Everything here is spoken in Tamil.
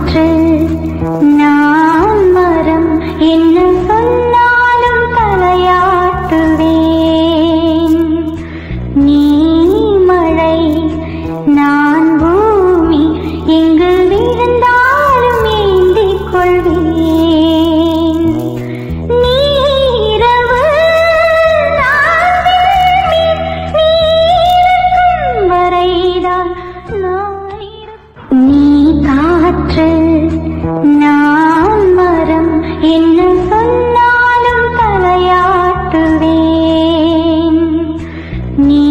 காற்று நான் மரம் என்ன சொன்னாலும் தலையாட்டுவேன். நீ மழை நான் பூமி எங்கு விழுந்தாலும் ஏந்திக் கொள்வேன். நீ இரவு நான் விண்மீன், நீ இருக்கும் வரைதான் நான் இருப்பேன். நீ காற்று நான் மரம் என்ன சொன்னாலும் தலையாட்டுவேன். நீ